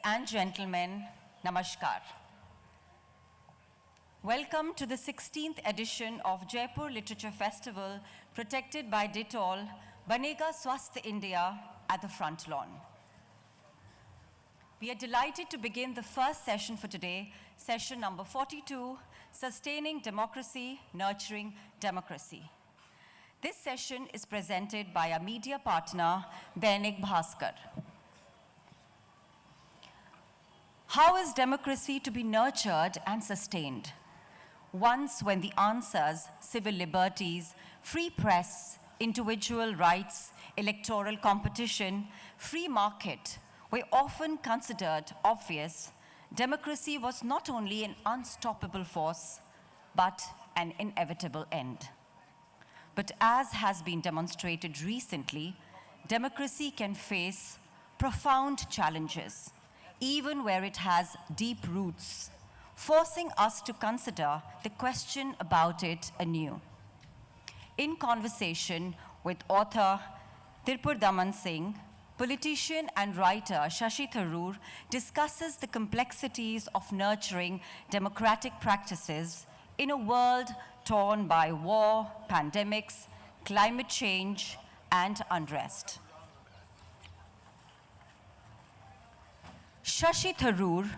and gentlemen, Namaskar. Welcome to the 16th edition of Jaipur Literature Festival, protected by Dettol, Banega Swasth India at the front lawn. We are delighted to begin the first session for today, session number 42, Sustaining Democracy, Nurturing Democracy. This session is presented by our media partner, Dainik Bhaskar. How is democracy to be nurtured and sustained? Once when the answers, civil liberties, free press, individual rights, electoral competition, free market were often considered obvious, democracy was not only an unstoppable force, but an inevitable end. But as has been demonstrated recently, democracy can face profound challenges, even where it has deep roots, forcing us to consider the question about it anew. In conversation with author Tripurdaman Singh, politician and writer Shashi Tharoor discusses the complexities of nurturing democratic practices in a world torn by war, pandemics, climate change, and unrest. Shashi Tharoor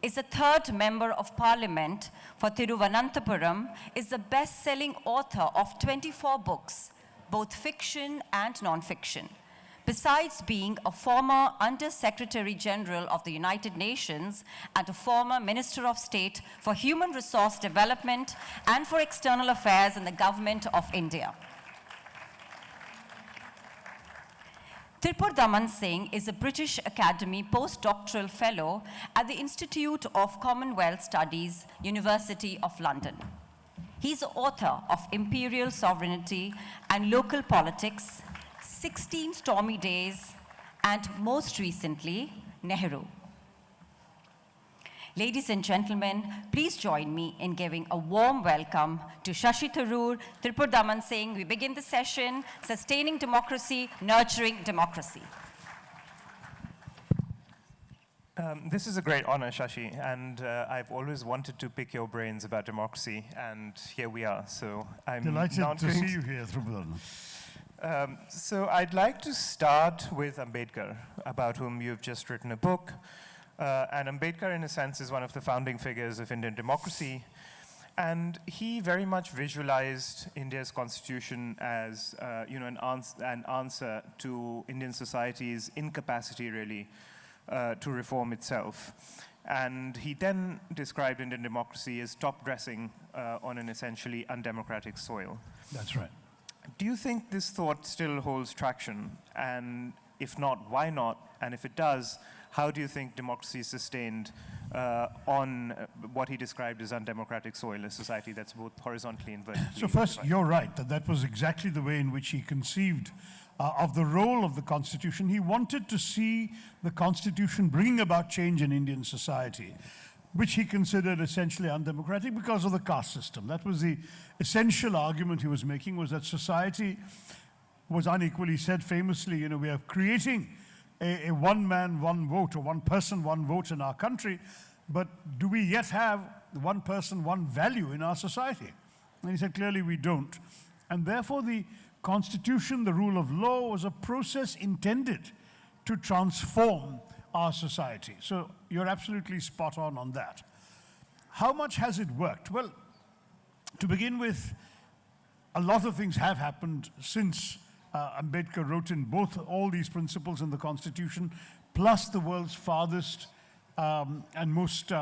is the third member of parliament for Thiruvananthapuram, is the best-selling author of 24 books, both fiction and non-fiction. Besides being a former Under-Secretary General of the United Nations and a former Minister of State for Human Resource Development and for External Affairs in the Government of India. Tripurdaman Singh is a British Academy postdoctoral fellow at the Institute of Commonwealth Studies, University of London. He's the author of Imperial Sovereignty and Local Politics, 16 Stormy Days, and most recently, Nehru. Ladies and gentlemen, please join me in giving a warm welcome to Shashi Tharoor, Tripurdaman Singh. We begin the session, Sustaining Democracy, Nurturing Democracy. This is a great honor, Shashi, and I've always wanted to pick your brains about democracy, and here we are. So I'm delighted to see you here, Tripurdaman. So I'd like to start with Ambedkar, about whom you've just written a book. And Ambedkar, in a sense, is one of the founding figures of Indian democracy. And he very much visualized India's constitution as an answer to Indian society's incapacity, really, to reform itself. And he then described Indian democracy as top-dressing on an essentially undemocratic soil. That's right. Do you think this thought still holds traction? And if not, why not? And if it does, how do you think democracy is sustained on what he described as undemocratic soil, a society that's both horizontally and vertically? So first, you're right, that was exactly the way in which he conceived of the role of the Constitution. He wanted to see the Constitution bringing about change in Indian society, which he considered essentially undemocratic because of the caste system. That was the essential argument he was making, was that society was unequal. He said famously, we are creating a one man, one vote, or one person, one vote in our country, but do we yet have one person, one value in our society? And he said, clearly we don't. And therefore the Constitution, the rule of law, was a process intended to transform our society. So you're absolutely spot on that. How much has it worked? Well, to begin with, a lot of things have happened since Ambedkar wrote in both all these principles in the Constitution, plus the world's farthest and most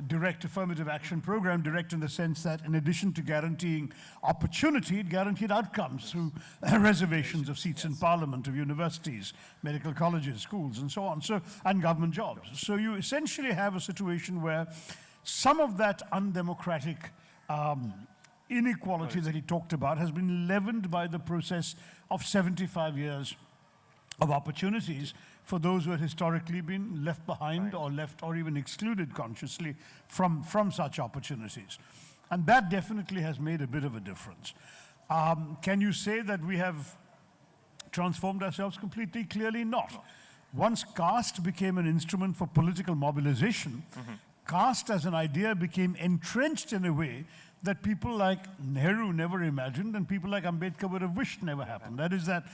direct affirmative action program, direct in the sense that in addition to guaranteeing opportunity, it guaranteed outcomes through reservations of seats in parliament, of universities, medical colleges, schools, and so on, and government jobs. So you essentially have a situation where some of that undemocratic inequality that he talked about has been leavened by the process of 75 years of opportunities for those who had historically been left behind or left or even excluded consciously from such opportunities. And that definitely has made a bit of a difference. Can you say that we have transformed ourselves completely? Clearly not. once caste became an instrument for political mobilization, caste as an idea became entrenched in a way that people like Nehru never imagined and people like Ambedkar would have wished never happened. That is that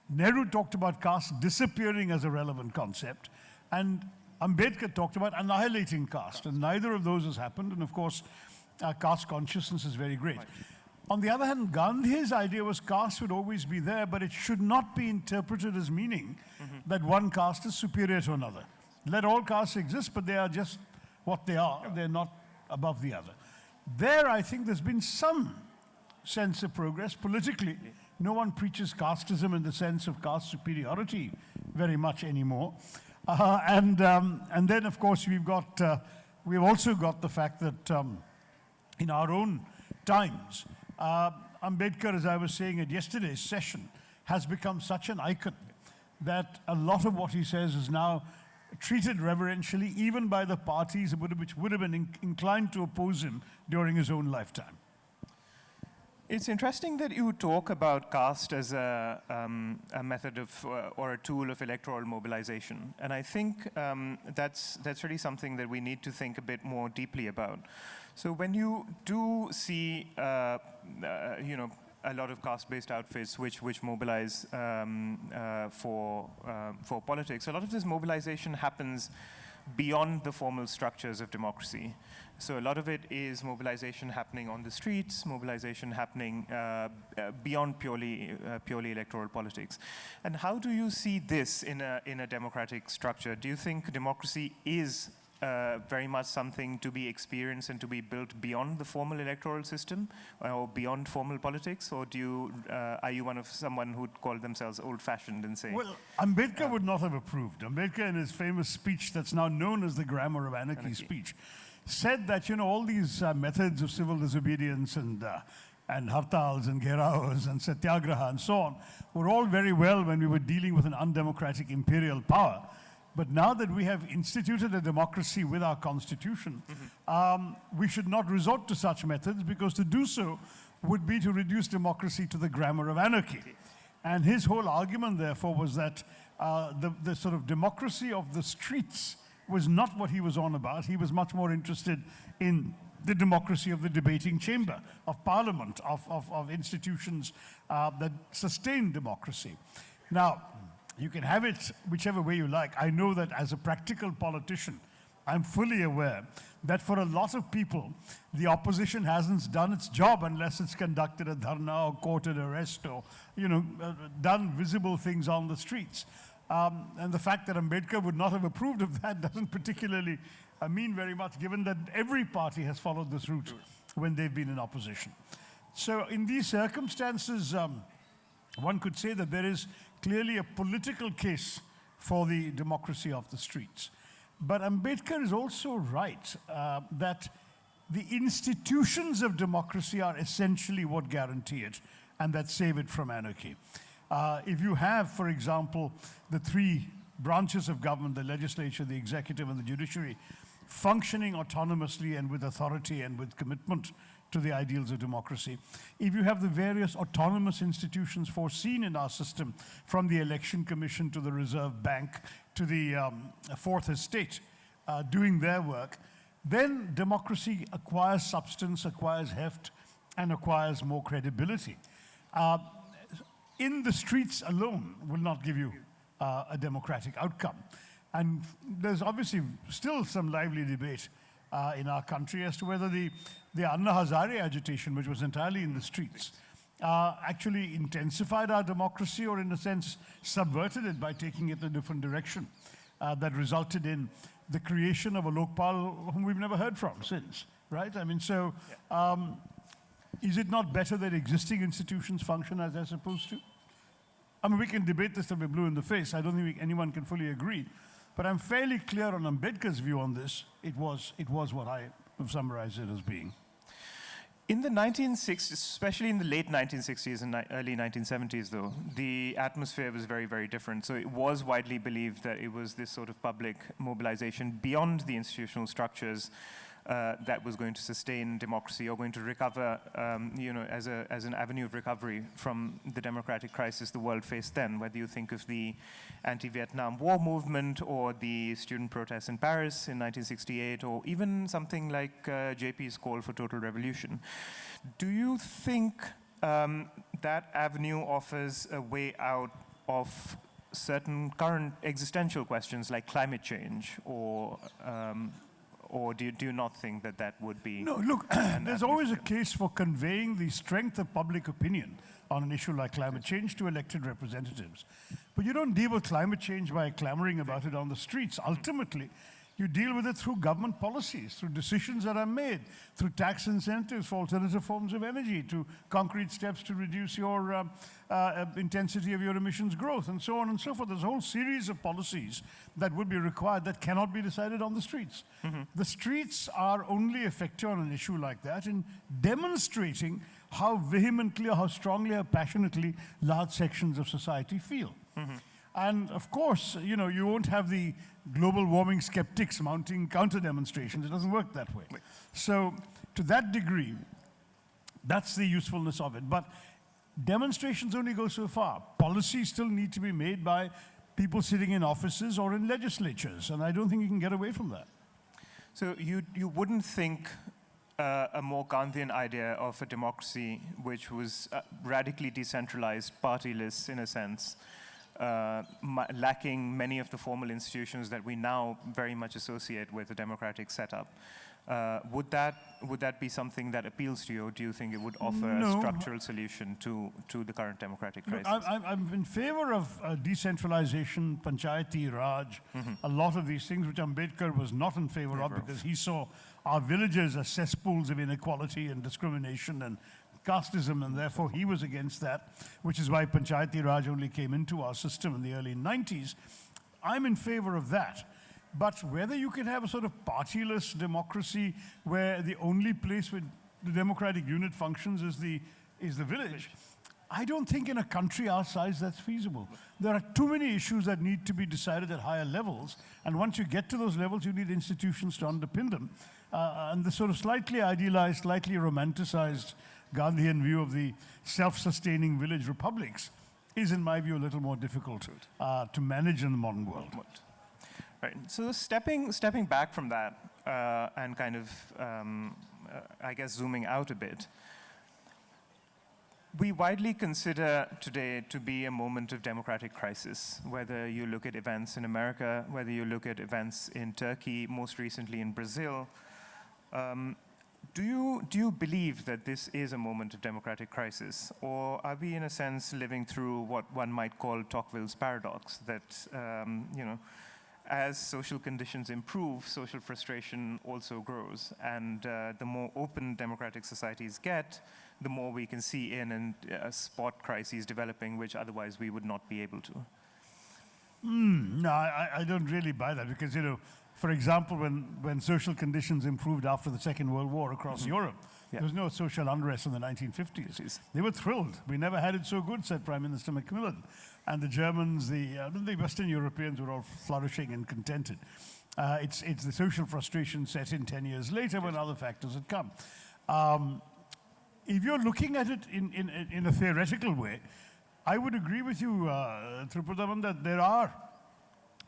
Nehru talked about caste disappearing as a relevant concept, and Ambedkar talked about annihilating caste, and neither of those has happened, and of course, caste consciousness is very great. On the other hand, Gandhi's idea was caste would always be there, but it should not be interpreted as meaning that one caste is superior to another. Let all castes exist, but they are just what they are. They're not above the other. There, I think there's been some sense of progress politically. No one preaches casteism in the sense of caste superiority very much anymore. And then, of course, we've also got the fact that in our own times, Ambedkar, as I was saying at yesterday's session, has become such an icon that a lot of what he says is now treated reverentially, even by the parties which would have been inclined to oppose him during his own lifetime. It's interesting that you talk about caste as a method of, or a tool of electoral mobilization. And I think that's really something that we need to think a bit more deeply about. So when you do see, a lot of caste-based outfits which mobilize for politics, a lot of this mobilization happens beyond the formal structures of democracy. So a lot of it is mobilization happening on the streets, mobilization happening beyond purely electoral politics. And how do you see this in a democratic structure? Do you think democracy is very much something to be experienced and to be built beyond the formal electoral system or beyond formal politics? Or are you someone who'd call themselves old-fashioned and say... Well, Ambedkar would not have approved. Ambedkar, in his famous speech that's now known as the Grammar of Anarchy speech, said that, all these methods of civil disobedience and hartals and gheraos and satyagraha and so on were all very well when we were dealing with an undemocratic imperial power. But now that we have instituted a democracy with our constitution, we should not resort to such methods, because to do so would be to reduce democracy to the grammar of anarchy. And his whole argument, therefore, was that the sort of democracy of the streets was not what he was on about. He was much more interested in the democracy of the debating chamber, of parliament, of institutions that sustain democracy. Now, you can have it whichever way you like. I know that as a practical politician, I'm fully aware that for a lot of people, the opposition hasn't done its job unless it's conducted a dharna or courted arrest or, done visible things on the streets. And the fact that Ambedkar would not have approved of that doesn't particularly mean very much, given that every party has followed this route when they've been in opposition. So in these circumstances, one could say that there is clearly a political case for the democracy of the streets. But Ambedkar is also right that the institutions of democracy are essentially what guarantee it and that save it from anarchy. If you have, for example, the three branches of government, the legislature, the executive, and the judiciary, functioning autonomously and with authority and with commitment to the ideals of democracy. If you have the various autonomous institutions foreseen in our system, from the Election Commission to the Reserve Bank to the Fourth Estate, doing their work, then democracy acquires substance, acquires heft, and acquires more credibility. In the streets alone will not give you a democratic outcome. And there's obviously still some lively debate in our country as to whether the Anna Hazare agitation, which was entirely in the streets, actually intensified our democracy, or in a sense subverted it by taking it a different direction that resulted in the creation of a Lokpal whom we've never heard from since, right? I mean, so is it not better that existing institutions function as they're supposed to? I mean, we can debate this till we're blue in the face. I don't think anyone can fully agree. But I'm fairly clear on Ambedkar's view on this. It was what I have summarized it as being. In the 1960s, especially in the late 1960s and early 1970s, though, the atmosphere was very, very different. So it was widely believed that it was this sort of public mobilization beyond the institutional structures that was going to sustain democracy or going to recover, as an avenue of recovery from the democratic crisis the world faced then, whether you think of the anti-Vietnam War movement or the student protests in Paris in 1968, or even something like JP's call for total revolution. Do you think that avenue offers a way out of certain current existential questions like climate change, or do you not think that that would be? No, look, there's always a case for conveying the strength of public opinion on an issue like climate change to elected representatives. But you don't deal with climate change by clamoring about it on the streets. Ultimately, you deal with it through government policies, through decisions that are made, through tax incentives for alternative forms of energy, to concrete steps to reduce your intensity of your emissions growth, and so on and so forth. There's a whole series of policies that would be required that cannot be decided on the streets. The streets are only effective on an issue like that in demonstrating how vehemently, or how strongly, or passionately large sections of society feel. And of course, you won't have the global warming skeptics mounting counter demonstrations. It doesn't work that way. So to that degree, that's the usefulness of it. But demonstrations only go so far. Policies still need to be made by people sitting in offices or in legislatures, and I don't think you can get away from that. So you wouldn't think a more Gandhian idea of a democracy which was radically decentralized, partyless in a sense, lacking many of the formal institutions that we now very much associate with a democratic setup. Would that be something that appeals to you, or do you think it would offer a structural solution to the current democratic crisis? Look, I'm in favor of decentralization, panchayati raj, a lot of these things which Ambedkar was not in favor of, because he saw our villages as cesspools of inequality and discrimination and casteism, and therefore he was against that, which is why Panchayati Raj only came into our system in the early 90s. I'm in favor of that. But whether you can have a sort of partyless democracy where the only place where the democratic unit functions is the village, I don't think in a country our size that's feasible. There are too many issues that need to be decided at higher levels, and once you get to those levels, you need institutions to underpin them. And the sort of slightly idealized, slightly romanticized Gandhian view of the self-sustaining village republics is, in my view, a little more difficult to manage in the modern world. Right. So stepping back from that and kind of, I guess, zooming out a bit, we widely consider today to be a moment of democratic crisis, whether you look at events in America, whether you look at events in Turkey, most recently in Brazil. Do you believe that this is a moment of democratic crisis, or are we, in a sense, living through what one might call Tocqueville's paradox, that as social conditions improve, social frustration also grows, and the more open democratic societies get, the more we can see in and spot crises developing, which otherwise we would not be able to? No, I don't really buy that, because for example, when social conditions improved after the Second World War across Europe, there was no social unrest in the 1950s. They were thrilled. We never had it so good, said Prime Minister Macmillan. And the Germans, the Western Europeans were all flourishing and contented. It's the social frustration set in 10 years later when other factors had come. If you're looking at it in a theoretical way, I would agree with you, Tripurdaman, that there are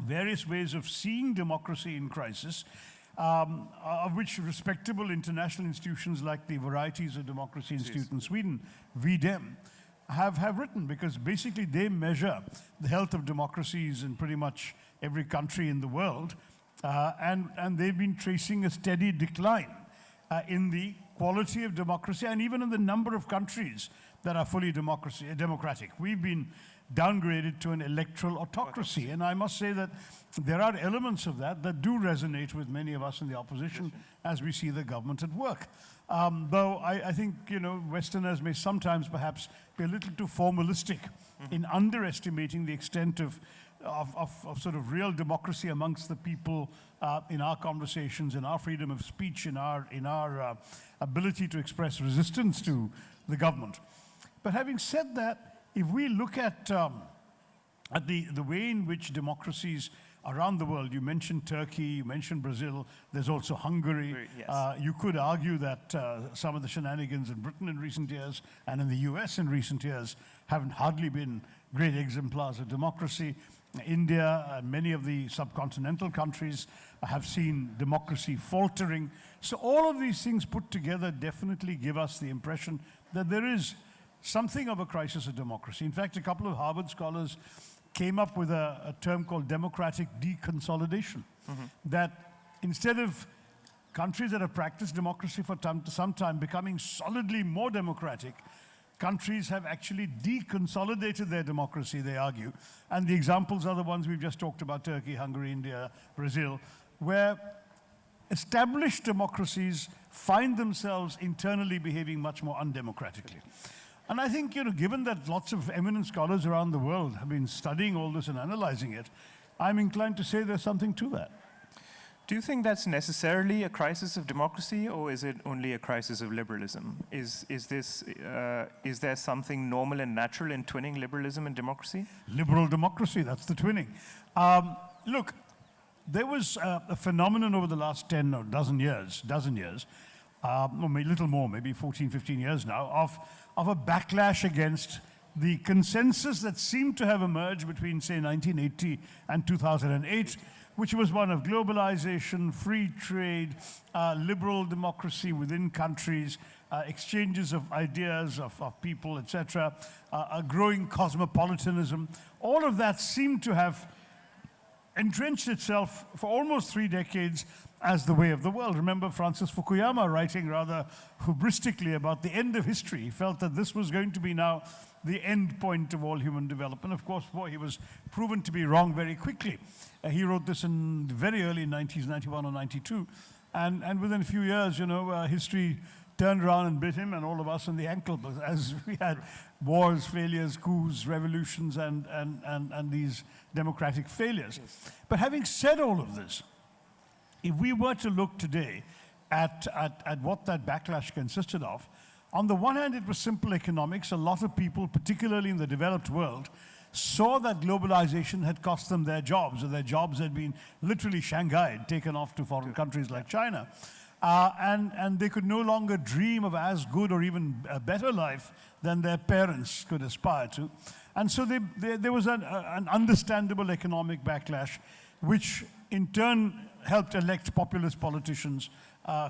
various ways of seeing democracy in crisis, of which respectable international institutions like the Varieties of Democracy Institute in Sweden, VDEM, have written, because basically they measure the health of democracies in pretty much every country in the world, and they've been tracing a steady decline in the quality of democracy and even in the number of countries that are fully democratic. We've been downgraded to an electoral autocracy, and I must say that there are elements of that do resonate with many of us in the opposition as we see the government at work. Though I think Westerners may sometimes perhaps be a little too formalistic in underestimating the extent of sort of real democracy amongst the people in our conversations, in our freedom of speech, in our ability to express resistance to the government. But having said that, if we look at the way in which democracies around the world. You mentioned Turkey, you mentioned Brazil, there's also Hungary. Yes. You could argue that some of the shenanigans in Britain in recent years and in the US in recent years haven't hardly been great exemplars of democracy. India and many of the subcontinental countries have seen democracy faltering. So all of these things put together definitely give us the impression that there is something of a crisis of democracy. In fact, a couple of Harvard scholars came up with a term called democratic deconsolidation. That instead of countries that have practiced democracy for some time becoming solidly more democratic, countries have actually deconsolidated their democracy, they argue. And the examples are the ones we've just talked about: Turkey, Hungary, India, Brazil, where established democracies find themselves internally behaving much more undemocratically. And I think, given that lots of eminent scholars around the world have been studying all this and analyzing it, I'm inclined to say there's something to that. Do you think that's necessarily a crisis of democracy, or is it only a crisis of liberalism? Is there something normal and natural in twinning liberalism and democracy? Liberal democracy, that's the twinning. Look, there was a phenomenon over the last 10 or dozen years, or maybe a little more, maybe 14, 15 years now, of a backlash against the consensus that seemed to have emerged between, say, 1980 and 2008, which was one of globalization, free trade, liberal democracy within countries, exchanges of ideas of people, etc., a growing cosmopolitanism. All of that seemed to have entrenched itself for almost 3 decades as the way of the world. Remember Francis Fukuyama writing rather hubristically about the end of history. He felt that this was going to be now the end point of all human development. Of course, boy, he was proven to be wrong very quickly. He wrote this in the very early 90s, 91 or 92. And within a few years, history turned around and bit him and all of us in the ankle, as we had wars, failures, coups, revolutions, and these democratic failures. Yes. But having said all of this, if we were to look today at what that backlash consisted of, on the one hand, it was simple economics. A lot of people, particularly in the developed world, saw that globalization had cost them their jobs, or their jobs had been literally shanghaied, taken off to foreign countries like China. And they could no longer dream of as good or even a better life than their parents could aspire to. And so there was an understandable economic backlash, which in turn helped elect populist politicians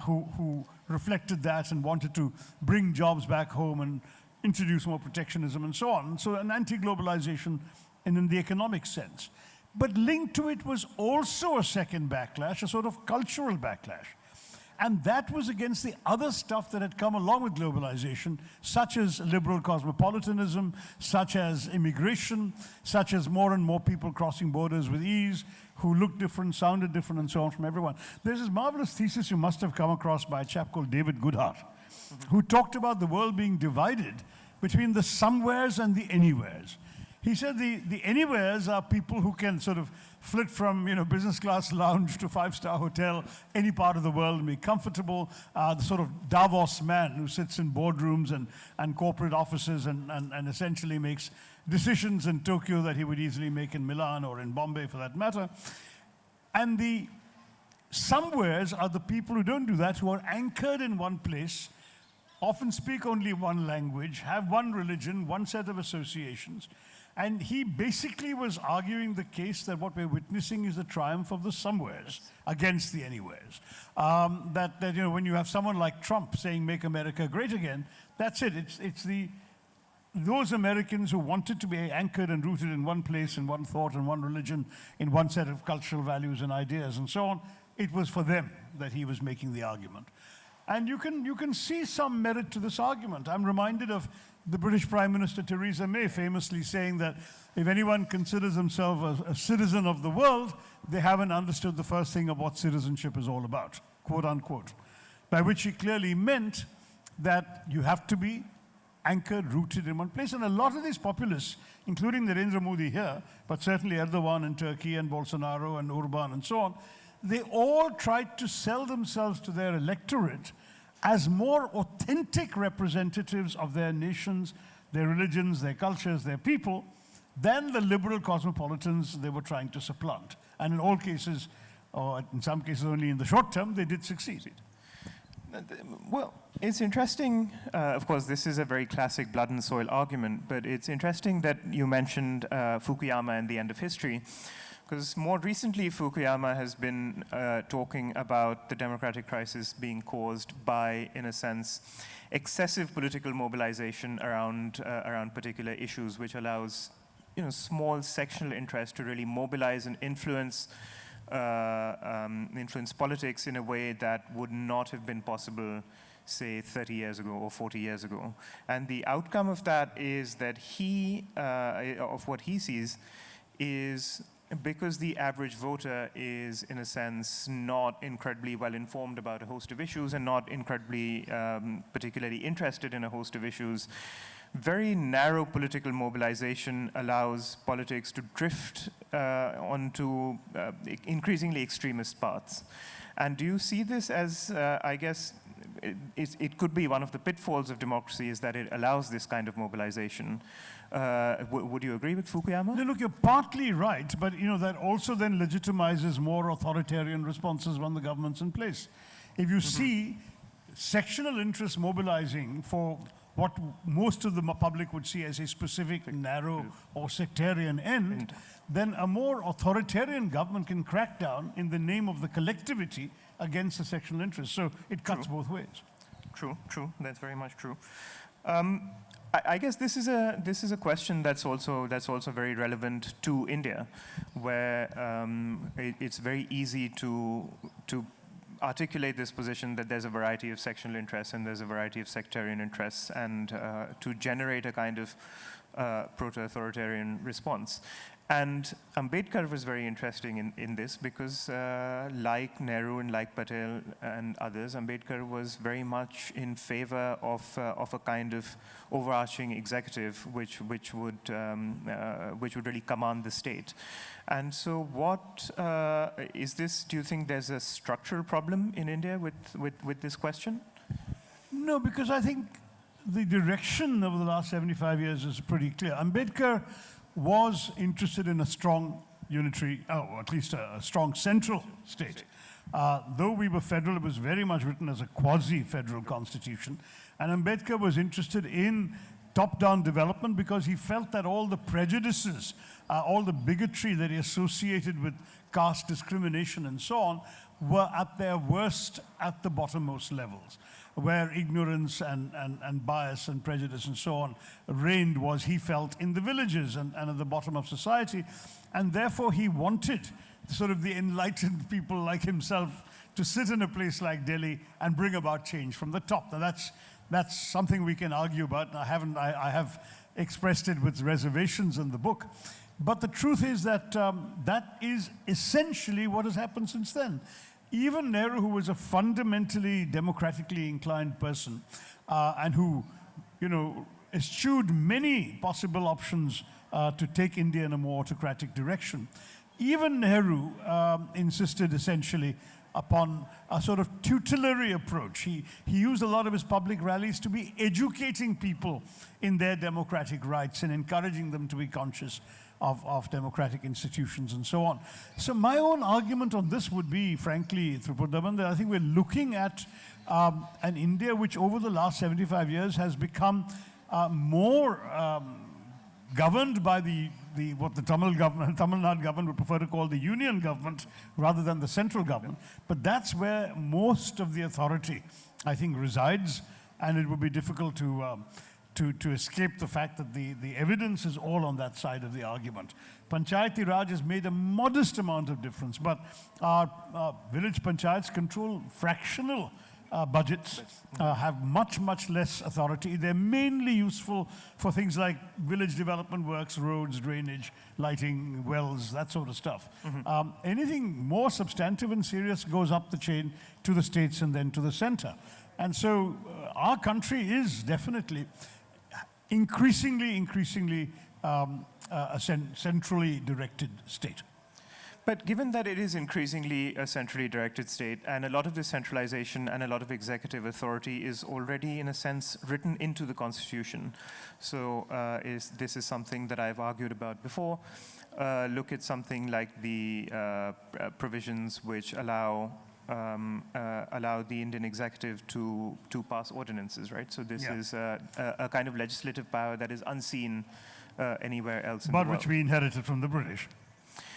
who reflected that and wanted to bring jobs back home and introduce more protectionism and so on. So an anti-globalization in the economic sense. But linked to it was also a second backlash, a sort of cultural backlash. And that was against the other stuff that had come along with globalization, such as liberal cosmopolitanism, such as immigration, such as more and more people crossing borders with ease, who looked different, sounded different, and so on from everyone. There's this marvelous thesis you must have come across by a chap called David Goodhart, who talked about the world being divided between the somewheres and the anywheres. He said the anywheres are people who can sort of flit from business class lounge to 5-star hotel, any part of the world, and be comfortable. The sort of Davos man who sits in boardrooms and corporate offices and essentially makes decisions in Tokyo that he would easily make in Milan or in Bombay for that matter. And the somewheres are the people who don't do that, who are anchored in one place, often speak only one language, have one religion, one set of associations. And he basically was arguing the case that what we're witnessing is the triumph of the somewheres against the anywheres. That when you have someone like Trump saying "Make America Great Again," that's it. It's those Americans who wanted to be anchored and rooted in one place, in one thought, and one religion, in one set of cultural values and ideas and so on. It was for them that he was making the argument. And you can see some merit to this argument. I'm reminded of the British Prime Minister Theresa May famously saying that if anyone considers himself a citizen of the world, they haven't understood the first thing of what citizenship is all about, quote unquote. By which she clearly meant that you have to be anchored, rooted in one place. And a lot of these populists, including Narendra Modi here, but certainly Erdogan in Turkey and Bolsonaro and Orban and so on, they all tried to sell themselves to their electorate as more authentic representatives of their nations, their religions, their cultures, their people, than the liberal cosmopolitans they were trying to supplant. And in all cases, or in some cases only in the short term, they did succeed. Well, it's interesting, of course, this is a very classic blood and soil argument, but it's interesting that you mentioned Fukuyama and the end of history, because more recently Fukuyama has been talking about the democratic crisis being caused by, in a sense, excessive political mobilization around particular issues, which allows small sectional interest to really mobilize and influence politics in a way that would not have been possible, say, 30 years ago or 40 years ago. And the outcome of that is that of what he sees is, because the average voter is, in a sense, not incredibly well informed about a host of issues and not incredibly particularly interested in a host of issues, very narrow political mobilization allows politics to drift onto increasingly extremist paths. And do you see this as, I guess, it could be one of the pitfalls of democracy is that it allows this kind of mobilization. Would you agree with Fukuyama? No, look, you're partly right, but that also then legitimizes more authoritarian responses when the government's in place. If you see sectional interests mobilizing for what most of the public would see as a specific, narrow, or sectarian end, then a more authoritarian government can crack down in the name of the collectivity against the sectional interest. So it cuts both ways. True. That's very much true. I guess this is a question that's also very relevant to India, where it's very easy to articulate this position that there's a variety of sectional interests and there's a variety of sectarian interests, and to generate a kind of proto-authoritarian response. And Ambedkar was very interesting in this because like Nehru and like Patel and others, Ambedkar was very much in favor of a kind of overarching executive which would really command the state. And so what is this? Do you think there's a structural problem in India with this question? No, because I think the direction over the last 75 years is pretty clear. Ambedkar was interested in a strong unitary, or at least a strong central state. Though we were federal, it was very much written as a quasi-federal constitution. And Ambedkar was interested in top-down development because he felt that all the prejudices, all the bigotry that he associated with caste discrimination and so on, were at their worst at the bottommost levels. Where ignorance and bias and prejudice and so on reigned was, he felt, in the villages and at the bottom of society. And therefore he wanted sort of the enlightened people like himself to sit in a place like Delhi and bring about change from the top. Now that's something we can argue about. I have expressed it with reservations in the book. But the truth is that that is essentially what has happened since then. Even Nehru, who was a fundamentally democratically inclined person and who, eschewed many possible options to take India in a more autocratic direction, even Nehru insisted essentially upon a sort of tutelary approach. He used a lot of his public rallies to be educating people in their democratic rights and encouraging them to be conscious of democratic institutions and so on. So my own argument on this would be, frankly, Tripurdaman, that I think we're looking at an India which over the last 75 years has become more governed by what the Tamil Nadu government would prefer to call the union government rather than the central government. But that's where most of the authority, I think, resides, and it would be difficult to escape the fact that the evidence is all on that side of the argument. Panchayati Raj has made a modest amount of difference, but our village panchayats control fractional budgets, have much, much less authority. They're mainly useful for things like village development works, roads, drainage, lighting, wells, that sort of stuff. Anything more substantive and serious goes up the chain to the states and then to the center. And so our country is definitely increasingly a centrally directed state. But given that it is increasingly a centrally directed state, and a lot of this centralization and a lot of executive authority is already, in a sense, written into the Constitution. So this is something that I've argued about before. Look at something like the provisions which allow the Indian executive to pass ordinances, right? So this is a kind of legislative power that is unseen anywhere else in the world. But which we inherited from the British.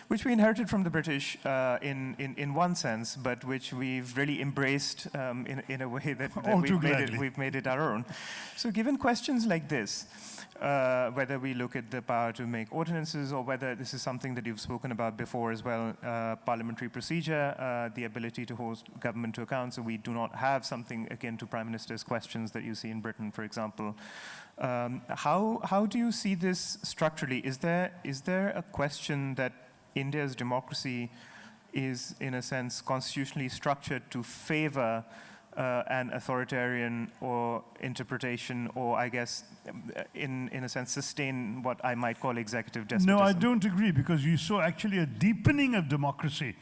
Which we inherited from the British in one sense, but which we've really embraced in a way that we've made it our own. So given questions like this, whether we look at the power to make ordinances or whether this is something that you've spoken about before as well, parliamentary procedure, the ability to hold government to account, so we do not have something akin to Prime Minister's questions that you see in Britain, for example. How do you see this structurally? Is there a question that India's democracy is, in a sense, constitutionally structured to favor an authoritarian or interpretation, or I guess, in a sense, sustain what I might call executive despotism? No, I don't agree, because you saw actually a deepening of democracy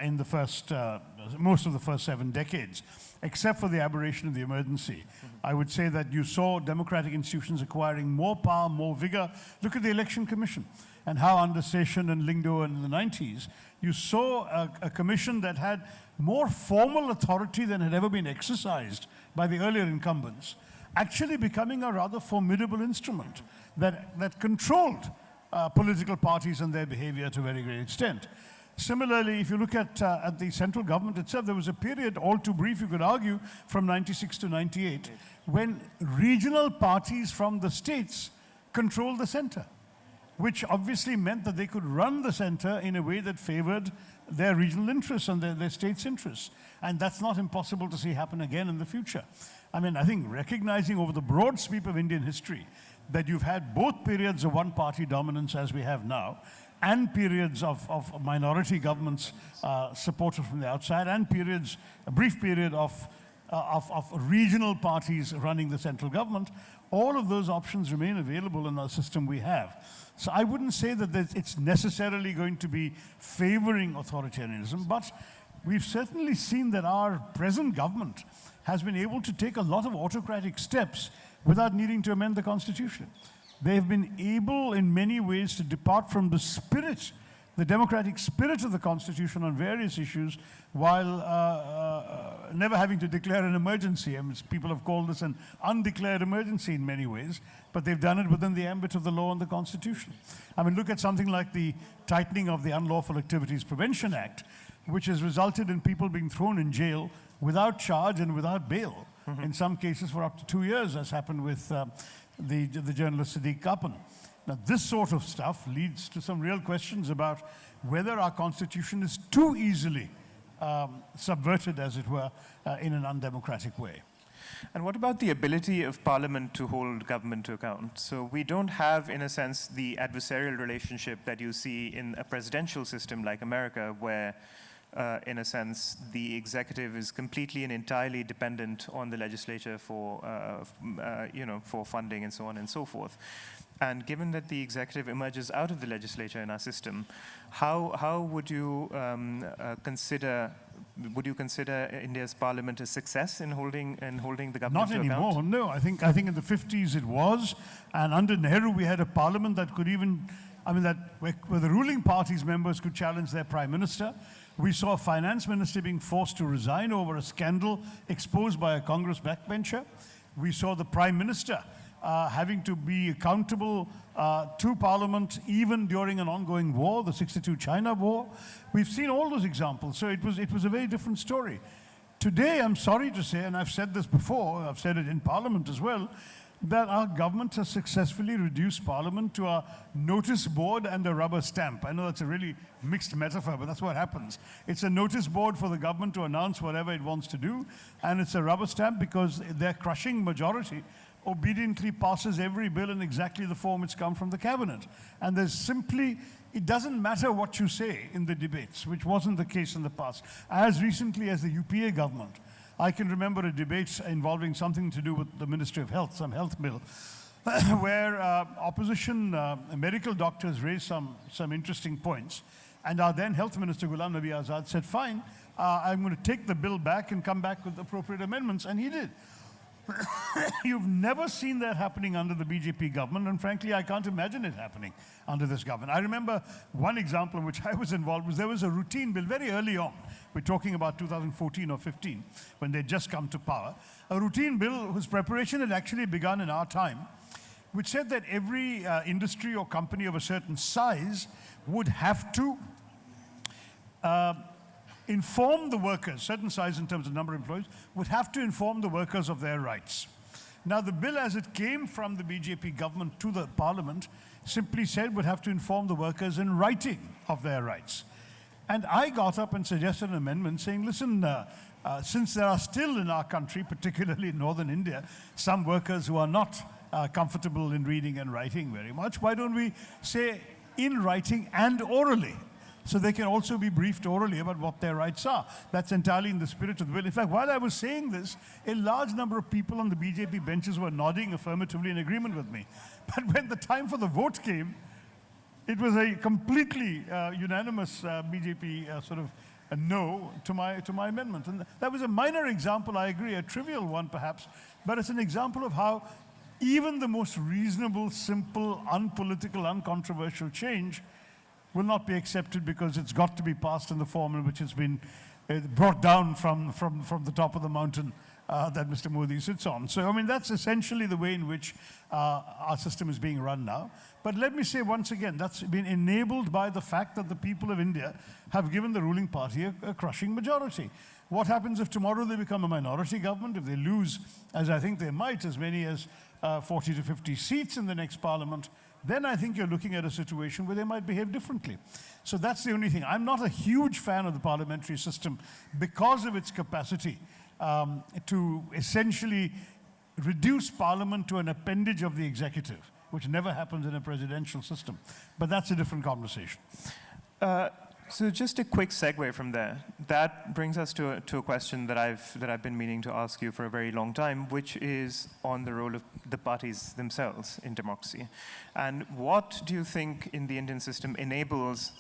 in the most of the first 7 decades, except for the aberration of the emergency. I would say that you saw democratic institutions acquiring more power, more vigor. Look at the Election Commission and how under Session and Lingdo in the 90s, you saw a commission that had more formal authority than had ever been exercised by the earlier incumbents, actually becoming a rather formidable instrument that controlled political parties and their behavior to a very great extent. Similarly, if you look at the central government itself, there was a period, all too brief, you could argue, from 96 to 98, when regional parties from the states controlled the center, which obviously meant that they could run the center in a way that favored their regional interests and their state's interests. And that's not impossible to see happen again in the future. I mean, I think recognizing over the broad sweep of Indian history that you've had both periods of one-party dominance as we have now, and periods of minority governments supported from the outside, and a brief period of regional parties running the central government, all of those options remain available in the system we have. So I wouldn't say that it's necessarily going to be favoring authoritarianism, but we've certainly seen that our present government has been able to take a lot of autocratic steps without needing to amend the Constitution. They have been able in many ways to depart from the spirit, the democratic spirit of the Constitution on various issues, while never having to declare an emergency. I mean, people have called this an undeclared emergency in many ways, but they've done it within the ambit of the law and the Constitution. I mean, look at something like the tightening of the Unlawful Activities Prevention Act, which has resulted in people being thrown in jail without charge and without bail, in some cases for up to 2 years, as happened with the journalist Sadiq Kapan. Now, this sort of stuff leads to some real questions about whether our Constitution is too easily subverted, as it were, in an undemocratic way. And what about the ability of Parliament to hold government to account? So we don't have, in a sense, the adversarial relationship that you see in a presidential system like America, where, in a sense, the executive is completely and entirely dependent on the legislature for funding and so on and so forth. And given that the executive emerges out of the legislature in our system, how would you consider? Would you consider India's parliament a success in holding the government to account? Not anymore. No, I think in the 50s it was, and under Nehru we had a parliament that could even, where the ruling party's members could challenge their prime minister. We saw a finance minister being forced to resign over a scandal exposed by a Congress backbencher. We saw the prime minister having to be accountable to Parliament even during an ongoing war, the 62 China War. We've seen all those examples, so it was a very different story. Today, I'm sorry to say, and I've said this before, I've said it in Parliament as well, that our government has successfully reduced Parliament to a notice board and a rubber stamp. I know that's a really mixed metaphor, but that's what happens. It's a notice board for the government to announce whatever it wants to do, and it's a rubber stamp because their crushing majority obediently passes every bill in exactly the form it's come from the cabinet. And there's simply, it doesn't matter what you say in the debates, which wasn't the case in the past. As recently as the UPA government, I can remember a debate involving something to do with the Ministry of Health, some health bill, where opposition medical doctors raised some interesting points. And our then Health Minister, Ghulam Nabi Azad, said, fine, I'm going to take the bill back and come back with appropriate amendments, and he did. You've never seen that happening under the BJP government, and frankly, I can't imagine it happening under this government. I remember one example in which I was involved was there was a routine bill very early on. We're talking about 2014 or 15, when they'd just come to power. A routine bill whose preparation had actually begun in our time, which said that every industry or company of a certain size would have to inform the workers, certain size in terms of number of employees, would have to inform the workers of their rights. Now, the bill as it came from the BJP government to the parliament simply said would have to inform the workers in writing of their rights. And I got up and suggested an amendment saying, listen, since there are still in our country, particularly in northern India, some workers who are not comfortable in reading and writing very much, why don't we say in writing and orally? So they can also be briefed orally about what their rights are. That's entirely in the spirit of the bill. In fact, while I was saying this, a large number of people on the BJP benches were nodding affirmatively in agreement with me. But when the time for the vote came, it was a completely unanimous BJP sort of a no to my amendment. And that was a minor example, I agree, a trivial one perhaps, but it's an example of how even the most reasonable, simple, unpolitical, uncontroversial change will not be accepted because it's got to be passed in the form in which it's been brought down from the top of the mountain that Mr. Modi sits on. So, I mean, that's essentially the way in which our system is being run now. But let me say once again, that's been enabled by the fact that the people of India have given the ruling party a crushing majority. What happens if tomorrow they become a minority government, if they lose, as I think they might, as many as 40 to 50 seats in the next parliament? Then I think you're looking at a situation where they might behave differently. So that's the only thing. I'm not a huge fan of the parliamentary system because of its capacity to essentially reduce parliament to an appendage of the executive, which never happens in a presidential system. But that's a different conversation. So just a quick segue from there. That brings us to a question that I've been meaning to ask you for a very long time, which is on the role of the parties themselves in democracy. And what do you think in the Indian system enables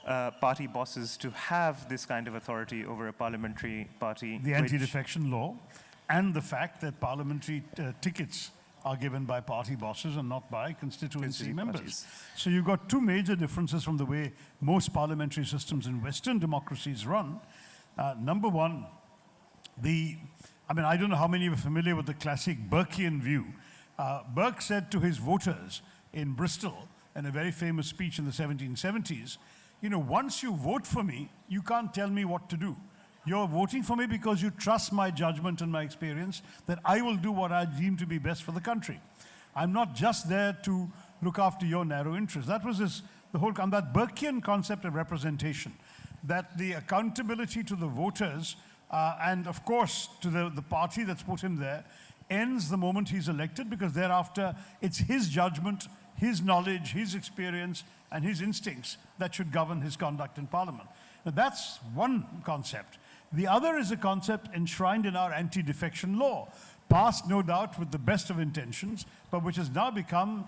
party bosses to have this kind of authority over a parliamentary party? The anti-defection law and the fact that parliamentary tickets are given by party bosses and not by constituency members. Parties. So you've got two major differences from the way most parliamentary systems in Western democracies run. Number one, I don't know how many are familiar with the classic Burkean view. Burke said to his voters in Bristol in a very famous speech in the 1770s, once you vote for me, you can't tell me what to do. You're voting for me because you trust my judgment and my experience that I will do what I deem to be best for the country. I'm not just there to look after your narrow interests. That was that Burkean concept of representation, that the accountability to the voters and of course to the party that's put him there ends the moment he's elected, because thereafter it's his judgment, his knowledge, his experience and his instincts that should govern his conduct in Parliament. Now that's one concept. The other is a concept enshrined in our anti-defection law, passed no doubt with the best of intentions, but which has now become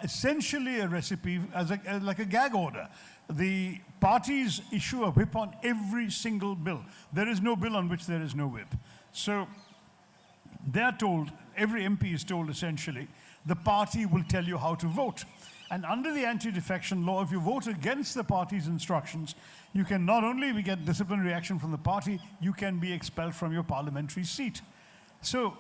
essentially a recipe like a gag order. The parties issue a whip on every single bill. There is no bill on which there is no whip. So they're told, every MP is told essentially, the party will tell you how to vote. And under the anti-defection law, if you vote against the party's instructions, you can not only get disciplinary action from the party, you can be expelled from your parliamentary seat. So,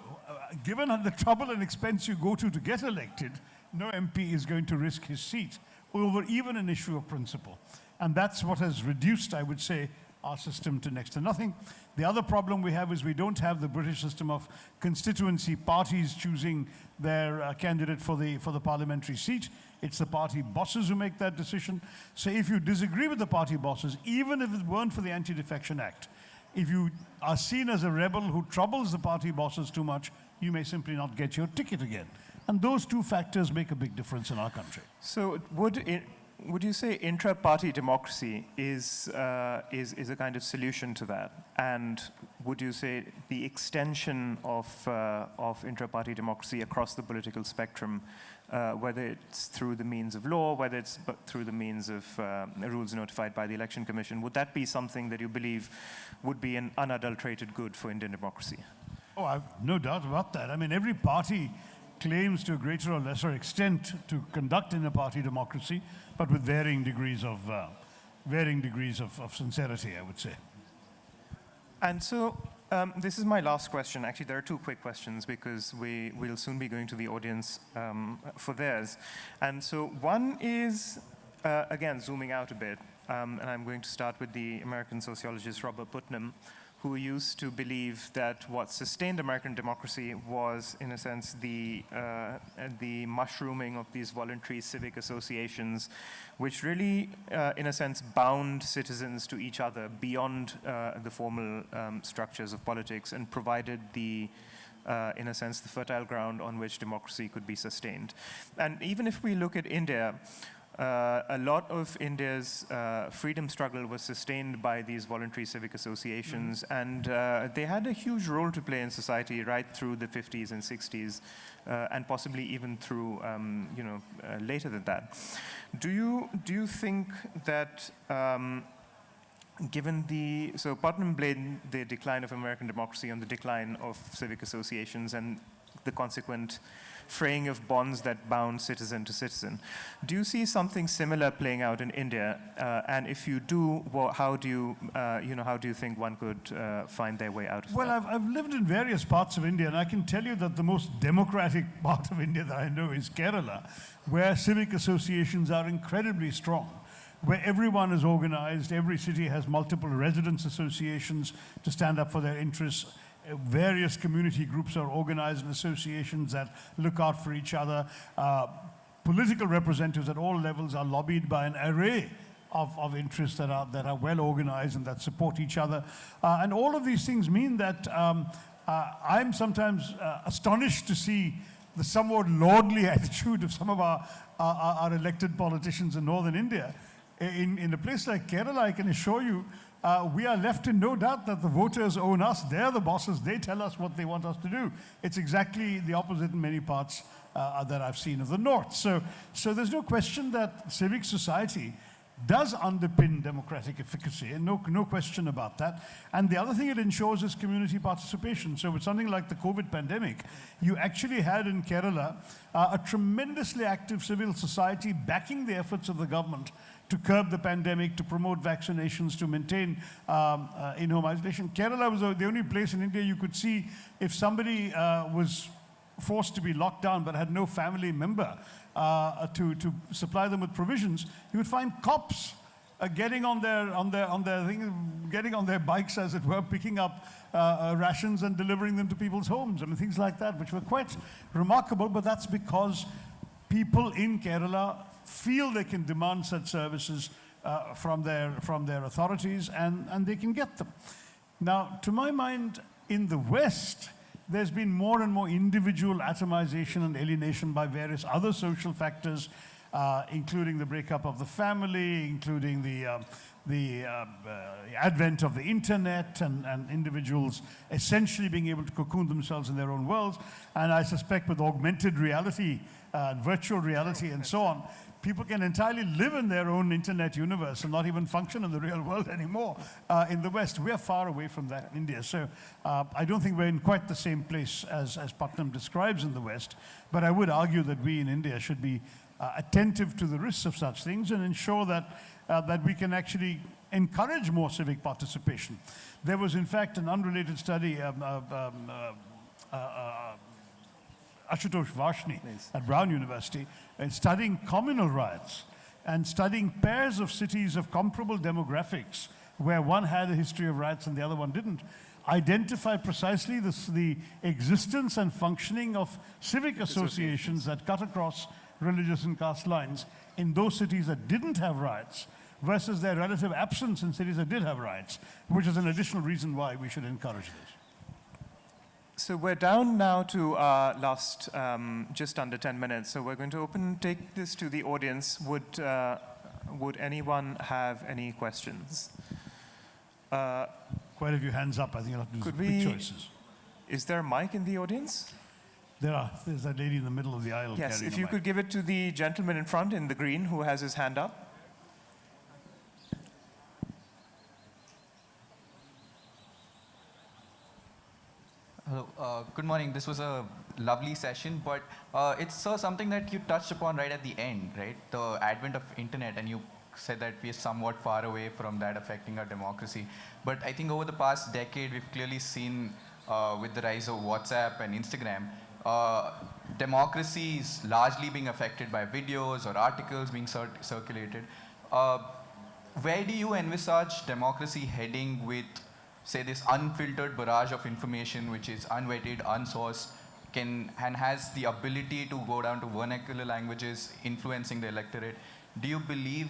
given the trouble and expense you go to get elected, no MP is going to risk his seat over even an issue of principle. And that's what has reduced, I would say, our system to next to nothing. The other problem we have is we don't have the British system of constituency parties choosing their candidate for the parliamentary seat. It's the party bosses who make that decision. So if you disagree with the party bosses, even if it weren't for the Anti-Defection Act, if you are seen as a rebel who troubles the party bosses too much, you may simply not get your ticket again. And those two factors make a big difference in our country. So would you say intra-party democracy is a kind of solution to that? And would you say the extension of intra-party democracy across the political spectrum, whether it's through the means of law, whether it's through the means of rules notified by the Election Commission, would that be something that you believe would be an unadulterated good for Indian democracy? Oh, I've no doubt about that. I mean, every party claims to a greater or lesser extent to conduct in a party democracy, but with varying degrees of sincerity, I would say. And so this is my last question. Actually, there are two quick questions because we'll soon be going to the audience for theirs. And so one is, again, zooming out a bit, and I'm going to start with the American sociologist Robert Putnam, who used to believe that what sustained American democracy was, in a sense, the mushrooming of these voluntary civic associations, which really, in a sense, bound citizens to each other beyond the formal structures of politics and provided the, in a sense, the fertile ground on which democracy could be sustained. And even if we look at India, a lot of India's freedom struggle was sustained by these voluntary civic associations, and they had a huge role to play in society right through the 50s and 60s, and possibly even through, later than that. Do you think that, so Putnam blamed the decline of American democracy on the decline of civic associations and the consequent fraying of bonds that bound citizen to citizen. Do you see something similar playing out in India? And if you do, how do you think one could find their way out of that? Well, I've lived in various parts of India, and I can tell you that the most democratic part of India that I know is Kerala, where civic associations are incredibly strong, where everyone is organized, every city has multiple residents' associations to stand up for their interests. Various community groups are organized in associations that look out for each other. Political representatives at all levels are lobbied by an array of interests that are well organized and that support each other. And all of these things mean that I'm sometimes astonished to see the somewhat lordly attitude of some of our elected politicians in northern India. In a place like Kerala, I can assure you, we are left in no doubt that the voters own us. They're the bosses. They tell us what they want us to do. It's exactly the opposite in many parts that I've seen of the North. So there's no question that civic society does underpin democratic efficacy, and no question about that. And the other thing it ensures is community participation. So with something like the COVID pandemic, you actually had in Kerala a tremendously active civil society backing the efforts of the government to curb the pandemic, to promote vaccinations, to maintain in-home isolation. Kerala was the only place in India you could see if somebody was forced to be locked down but had no family member to supply them with provisions. You would find cops getting on their bikes, as it were, picking up rations and delivering them to people's homes. I mean, things like that, which were quite remarkable. But that's because people in Kerala feel they can demand such services from their authorities, and they can get them. Now, to my mind, in the West, there's been more and more individual atomization and alienation by various other social factors, including the breakup of the family, including the advent of the internet, and individuals essentially being able to cocoon themselves in their own worlds. And I suspect with augmented reality, virtual reality, and so on, people can entirely live in their own internet universe and not even function in the real world anymore. In the West, we are far away from that in India. So I don't think we're in quite the same place as Putnam describes in the West. But I would argue that we in India should be attentive to the risks of such things and ensure that we can actually encourage more civic participation. There was, in fact, an unrelated study, Ashutosh Varshney at Brown University, studying communal riots and studying pairs of cities of comparable demographics where one had a history of riots and the other one didn't, identify precisely the existence and functioning of civic associations that cut across religious and caste lines in those cities that didn't have riots versus their relative absence in cities that did have riots, which is an additional reason why we should encourage this. So we're down now to our last just under 10 minutes. So we're going to take this to the audience. Would anyone have any questions? Quite a few hands up. I think I'll have to do some quick choices. Is there a mic in the audience? There's that lady in the middle of the aisle. Yes, carrying if a you mic. could give it to the gentleman in front in the green who has his hand up. Hello, good morning. This was a lovely session, but it's something that you touched upon right at the end, right? The advent of internet, and you said that we are somewhat far away from that affecting our democracy. But I think over the past decade, we've clearly seen with the rise of WhatsApp and Instagram, democracy is largely being affected by videos or articles being circulated. Where do you envisage democracy heading with, say, this unfiltered barrage of information which is unvetted, unsourced, and has the ability to go down to vernacular languages influencing the electorate? Do you believe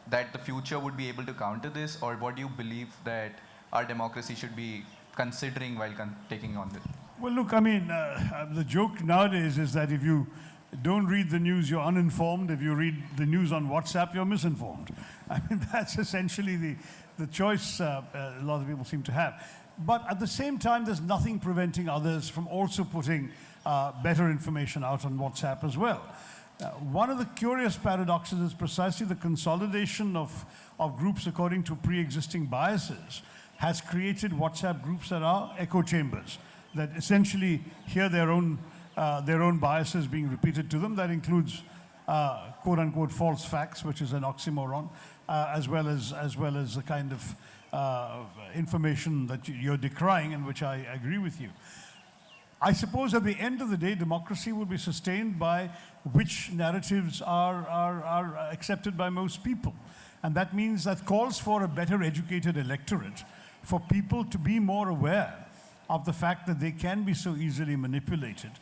that the future would be able to counter this, or what do you believe that our democracy should be considering while taking on this? Well, look, I mean, the joke nowadays is that if you don't read the news, you're uninformed. If you read the news on WhatsApp, you're misinformed. I mean, that's essentially the choice a lot of people seem to have. But at the same time, there's nothing preventing others from also putting better information out on WhatsApp as well. One of the curious paradoxes is precisely the consolidation of groups according to pre-existing biases has created WhatsApp groups that are echo chambers, that essentially hear their own biases being repeated to them. That includes quote-unquote false facts, which is an oxymoron, as well as the kind of information that you're decrying, and which I agree with you. I suppose at the end of the day, democracy will be sustained by which narratives are accepted by most people. And that means that calls for a better educated electorate, for people to be more aware of the fact that they can be so easily manipulated.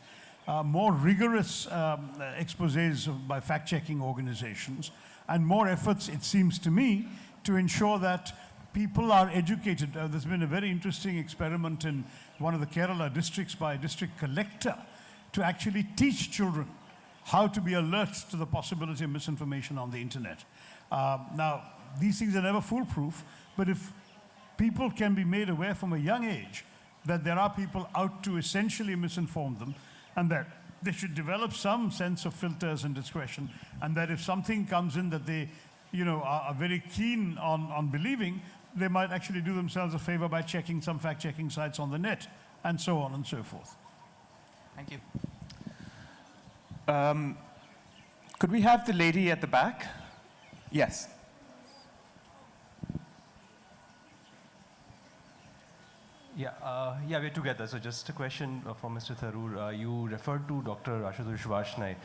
More rigorous exposés by fact-checking organizations, and more efforts, it seems to me, to ensure that people are educated. There's been a very interesting experiment in one of the Kerala districts by a district collector to actually teach children how to be alert to the possibility of misinformation on the internet. Now, these things are never foolproof, but if people can be made aware from a young age that there are people out to essentially misinform them, and that they should develop some sense of filters and discretion, and that if something comes in that they are very keen on believing, they might actually do themselves a favor by checking some fact-checking sites on the net, and so on and so forth. Thank you. Could we have the lady at the back? Yes. Yeah, we're together. So just a question for Mr. Tharoor. You referred to Dr. Ashutosh Varshney,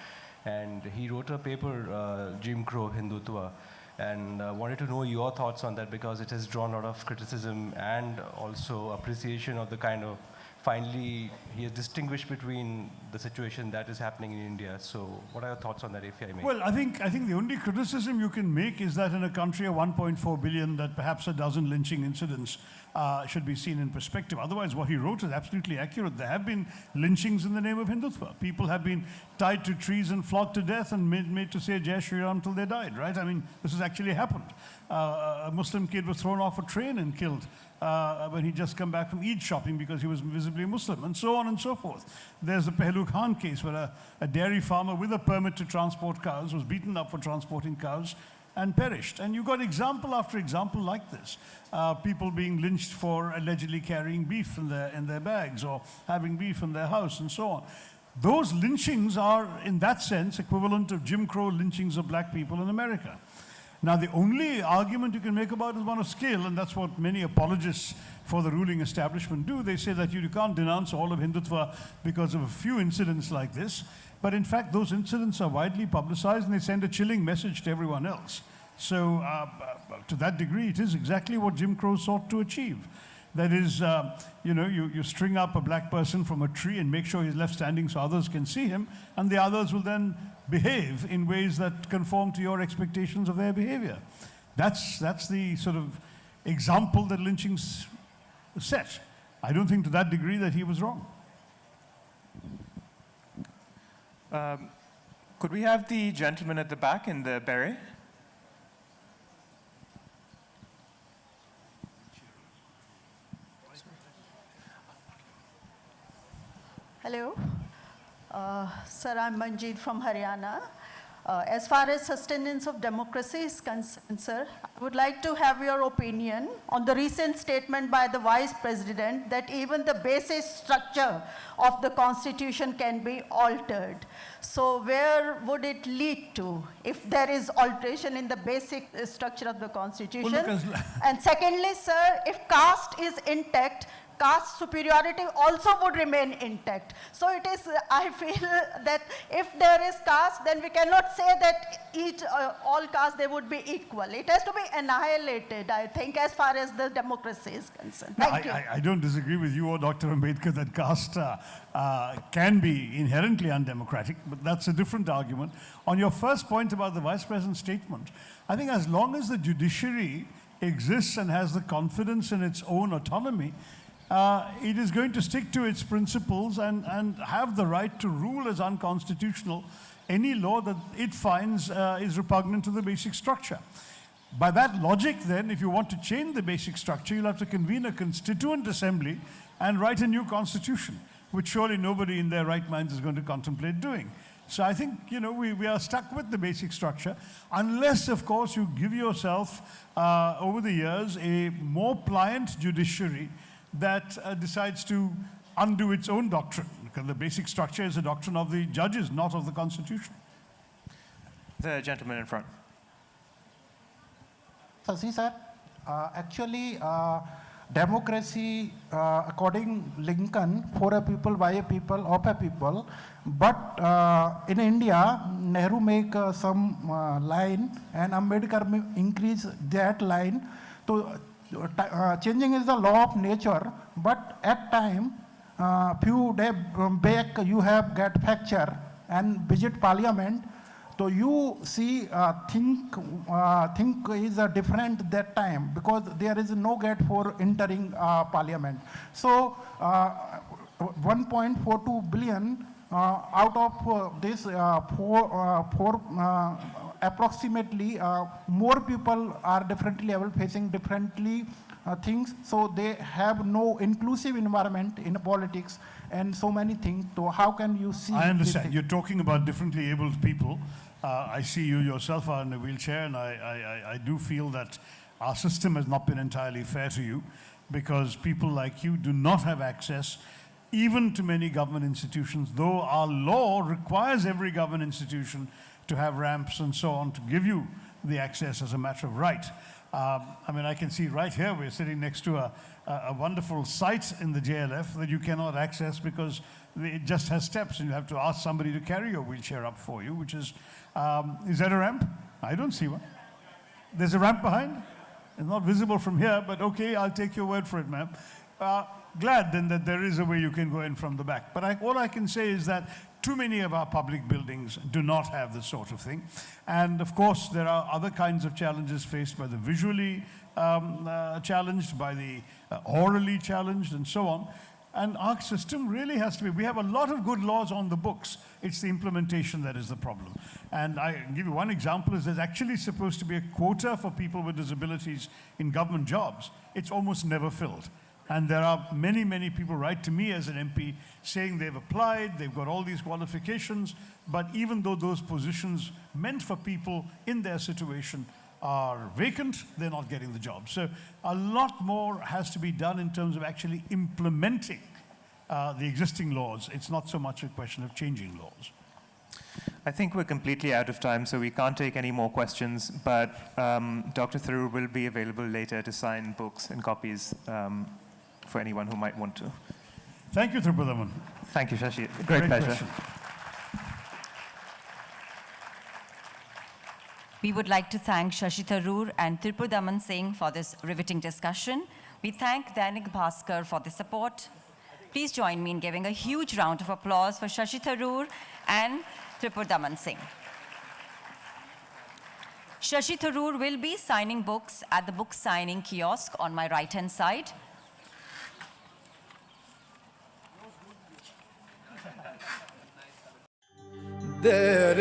and he wrote a paper, Jim Crow Hindutva, and wanted to know your thoughts on that, because it has drawn a lot of criticism and also appreciation of the kind of, finally, he has distinguished between the situation that is happening in India. So what are your thoughts on that, if I may? Well, I think the only criticism you can make is that in a country of 1.4 billion, that perhaps a dozen lynching incidents should be seen in perspective. Otherwise, what he wrote is absolutely accurate. There have been lynchings in the name of Hindutva. People have been tied to trees and flogged to death and made to say Jai Shri Ram till they died, right? I mean, this has actually happened. A Muslim kid was thrown off a train and killed when he'd just come back from Eid shopping because he was visibly Muslim, and so on and so forth. There's the Pehlu Khan case where a dairy farmer with a permit to transport cows was beaten up for transporting cows and perished. And you've got example after example like this. People being lynched for allegedly carrying beef in their bags, or having beef in their house, and so on. Those lynchings are, in that sense, equivalent of Jim Crow lynchings of black people in America. Now, the only argument you can make about it is one of scale, and that's what many apologists for the ruling establishment do. They say that you can't denounce all of Hindutva because of a few incidents like this. But in fact, those incidents are widely publicized, and they send a chilling message to everyone else. So to that degree, it is exactly what Jim Crow sought to achieve. That is, you string up a black person from a tree and make sure he's left standing so others can see him, and the others will then behave in ways that conform to your expectations of their behavior. That's the sort of example that lynchings set. I don't think to that degree that he was wrong. Could we have the gentleman at the back in the beret? Sir, I'm Manjeet from Haryana. As far as sustenance of democracy is concerned, sir, I would like to have your opinion on the recent statement by the Vice President that even the basic structure of the Constitution can be altered. So where would it lead to if there is alteration in the basic structure of the Constitution? Well, and secondly, sir, if caste is intact, caste superiority also would remain intact. So it is, I feel that if there is caste, then we cannot say that all caste, they would be equal. It has to be annihilated, I think, as far as the democracy is concerned. Thank you. I don't disagree with you or Dr. Ambedkar that caste can be inherently undemocratic, but that's a different argument. On your first point about the Vice President's statement, I think as long as the judiciary exists and has the confidence in its own autonomy, it is going to stick to its principles and have the right to rule as unconstitutional any law that it finds is repugnant to the basic structure. By that logic, then, if you want to change the basic structure, you'll have to convene a constituent assembly and write a new constitution, which surely nobody in their right mind is going to contemplate doing. So I think, we are stuck with the basic structure, unless, of course, you give yourself, over the years, a more pliant judiciary that decides to undo its own doctrine, because the basic structure is a doctrine of the judges, not of the Constitution. The gentleman in front. Shashi sir, actually, democracy, according Lincoln, for a people, by a people, of a people. But in India, Nehru make some line, and Ambedkar increase that line. So changing is the law of nature, but at time, few days back, you have get fracture and visit parliament. So you see, think is different that time, because there is no gate for entering parliament. So 1.42 billion out of this approximately more people are differently level facing differently things. So they have no inclusive environment in politics and so many things. So how can you see? I understand. You're talking about differently abled people. I see you yourself are in a wheelchair, and I do feel that our system has not been entirely fair to you, because people like you do not have access even to many government institutions, though our law requires every government institution to have ramps and so on to give you the access as a matter of right. I can see right here, we're sitting next to a wonderful site in the JLF that you cannot access because it just has steps and you have to ask somebody to carry your wheelchair up for you, which is that a ramp? I don't see one. There's a ramp behind? It's not visible from here, but okay, I'll take your word for it, ma'am. Glad then that there is a way you can go in from the back. But all I can say is that too many of our public buildings do not have this sort of thing. And of course, there are other kinds of challenges faced by the visually challenged, by the orally challenged, and so on. And our system really has to be, we have a lot of good laws on the books. It's the implementation that is the problem. And I can give you one example, is there's actually supposed to be a quota for people with disabilities in government jobs. It's almost never filled. And there are many, many people write to me as an MP saying they've applied, they've got all these qualifications, but even though those positions meant for people in their situation are vacant, they're not getting the job. So a lot more has to be done in terms of actually implementing the existing laws. It's not so much a question of changing laws. I think we're completely out of time, so we can't take any more questions, but Dr. Tharoor will be available later to sign books and copies for anyone who might want to. Thank you, Tripurdaman. Thank you, Shashi. Great pleasure. Question. We would like to thank Shashi Tharoor and Tripurdaman Singh for this riveting discussion. We thank Dainik Bhaskar for the support. Please join me in giving a huge round of applause for Shashi Tharoor and Tripurdaman Singh. Shashi Tharoor will be signing books at the book signing kiosk on my right-hand side. There